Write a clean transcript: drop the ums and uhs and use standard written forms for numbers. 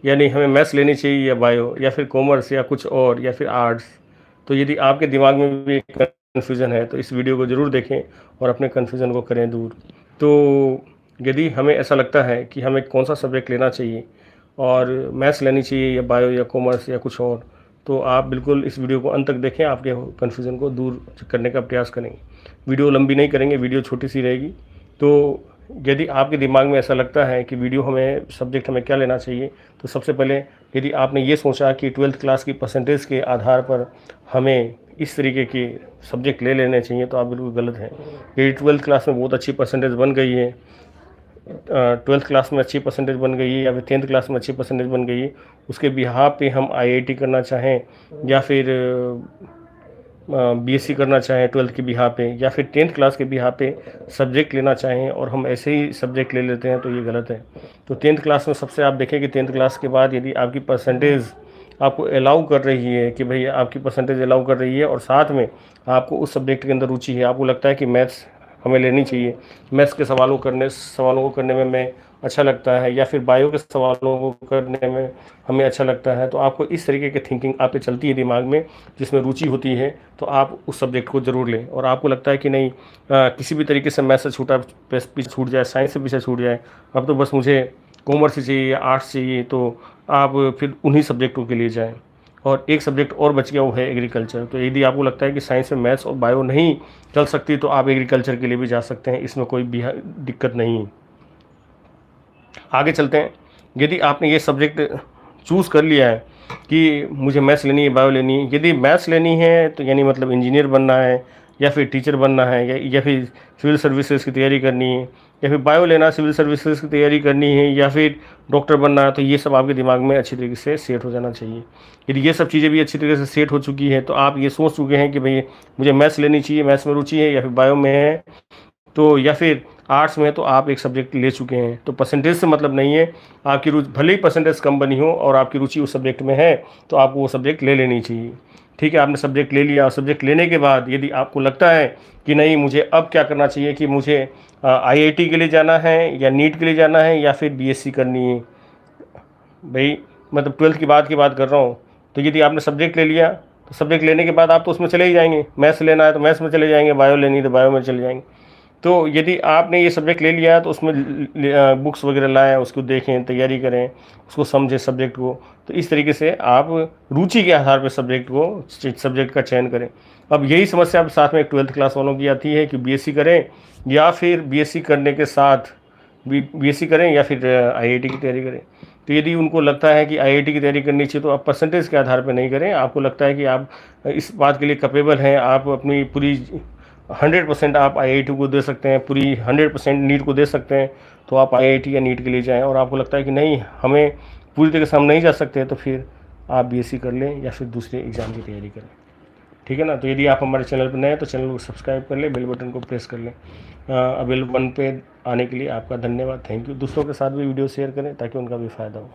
यानी हमें मैथ्स लेनी चाहिए या बायो या फिर कॉमर्स या कुछ और या फिर आर्ट्स। तो यदि आपके दिमाग में भी कन्फ्यूज़न है तो इस वीडियो को ज़रूर देखें और अपने कन्फ्यूज़न को करें दूर। तो यदि हमें ऐसा लगता है कि हमें कौन-सा सब्जेक्ट लेना चाहिए और मैथ्स लेनी चाहिए या बायो या कॉमर्स या कुछ और, तो आप बिल्कुल इस वीडियो को अंत तक देखें, आपके कन्फ्यूज़न को दूर करने का प्रयास करेंगे। वीडियो लंबी नहीं करेंगे, वीडियो छोटी-सी रहेगी। तो यदि आपके दिमाग में ऐसा लगता है कि वीडियो हमें सब्जेक्ट हमें क्या लेना चाहिए, तो सबसे पहले यदि आपने ये सोचा कि 12th क्लास की परसेंटेज के आधार पर हमें इस तरीके के सब्जेक्ट ले लेने चाहिए, तो आप बिल्कुल गलत हैं। यदि 12th क्लास में बहुत अच्छी परसेंटेज बन गई है, 12th क्लास में अच्छी परसेंटेज बन गई है या फिर 10th क्लास में अच्छी परसेंटेज बन गई है, उसके बिहाफ़ पे हम आईआईटी करना चाहें या फिर बीएससी करना चाहें 12th के बिहाफ़ पे या फिर 10th क्लास के बिहाफ़ पे सब्जेक्ट लेना चाहें और हम ऐसे ही सब्जेक्ट ले लेते हैं, तो ये गलत है। तो 10th क्लास में सबसे आप देखें कि 10th क्लास के बाद यदि आपकी परसेंटेज आपको अलाउ कर रही है कि भई आपकी परसेंटेज अलाउ कर रही है और साथ में आपको उस सब्जेक्ट के अंदर रुचि है, आपको लगता है कि मैथ्स हमें लेनी चाहिए, मैथ्स के सवालों को करने में मैं अच्छा लगता है या फिर बायो के सवालों को करने में हमें अच्छा लगता है, तो आपको इस तरीके की थिंकिंग आप पे चलती है दिमाग में, जिसमें रुचि होती है, तो आप उस सब्जेक्ट को ज़रूर लें। और आपको लगता है कि नहीं, किसी भी तरीके से मैथ्स से पीछे छूट जाए, साइंस से पीछे छूट जाए, अब तो बस मुझे कॉमर्स ही चाहिए या आर्ट्स चाहिए, तो आप फिर उन्हीं सब्जेक्टों के लिए जाएँ। और एक सब्जेक्ट और बच गया, वो है एग्रीकल्चर। तो यदि आपको लगता है कि साइंस में मैथ्स और बायो नहीं चल सकती, तो आप एग्रीकल्चर के लिए भी जा सकते हैं, इसमें कोई भी दिक्कत नहीं है। आगे चलते हैं। यदि आपने ये सब्जेक्ट चूज़ कर लिया है कि मुझे मैथ्स लेनी है, बायो लेनी है, यदि मैथ्स लेनी है तो यानी मतलब इंजीनियर बनना है या फिर टीचर बनना है या फिर सिविल सर्विसेज की तैयारी करनी है या फिर बायो लेना, सिविल सर्विसेज की तैयारी करनी है या फिर डॉक्टर बनना है, तो ये सब आपके दिमाग में अच्छी तरीके से सेट हो जाना चाहिए। यदि ये सब चीज़ें भी अच्छी तरीके से सेट हो चुकी है, तो आप ये सोच चुके हैं कि भई मुझे मैथ्स लेनी चाहिए, मैथ्स में रुचि है या फिर बायो में है, तो या फिर आर्ट्स में है, तो आप एक सब्जेक्ट ले चुके हैं। तो परसेंटेज से मतलब नहीं है, आपकी रुचि भले ही परसेंटेज कम बनी हो और आपकी रुचि उस सब्जेक्ट में है, तो आपको वो सब्जेक्ट ले लेनी चाहिए। ठीक है, आपने सब्जेक्ट ले लिया और सब्जेक्ट लेने के बाद यदि आपको लगता है कि नहीं, मुझे अब क्या करना चाहिए कि मुझे आईआईटी के लिए जाना है या नीट के लिए जाना है या फिर बीएससी करनी है, भई मतलब 12th की बात कर रहा हूँ। तो यदि आपने सब्जेक्ट ले लिया, तो सब्जेक्ट लेने के बाद आप तो उसमें चले ही जाएँगे। मैथ्स लेना है तो मैथ्स में चले जाएँगे, बायो लेनी है तो बायो में चले जाएँगे। तो यदि आपने ये सब्जेक्ट ले लिया है, तो उसमें बुक्स वगैरह लाएँ, उसको देखें, तैयारी करें, उसको समझें सब्जेक्ट को। तो इस तरीके से आप रुचि के आधार पर सब्जेक्ट का चयन करें। अब यही समस्या अब साथ में 12th क्लास वालों की आती है कि बीएससी करें या फिर बीएससी करने के साथ बीएससी करें या फिर आईआईटी की तैयारी करें। तो यदि उनको लगता है कि आईआईटी की तैयारी करनी चाहिए, तो आप परसेंटेज के आधार पर नहीं करें। आपको लगता है कि आप इस बात के लिए कैपेबल हैं, आप अपनी पूरी 100% आप आईआईटी को दे सकते हैं, पूरी 100% नीट को दे सकते हैं, तो आप आईआईटी या नीट के लिए जाएँ। और आपको लगता है कि नहीं, हमें पूरी तरीके से हम नहीं जा सकते, तो फिर आप बीएससी कर लें या फिर दूसरे एग्ज़ाम की तैयारी करें। ठीक है ना? तो यदि आप हमारे चैनल पर नए हैं तो चैनल को सब्सक्राइब कर लें, बेल बटन को प्रेस कर लें। बेल 1 पे आने के लिए आपका धन्यवाद, थैंक यू। दूसरों के साथ भी वीडियो शेयर करें ताकि उनका भी फ़ायदा हो।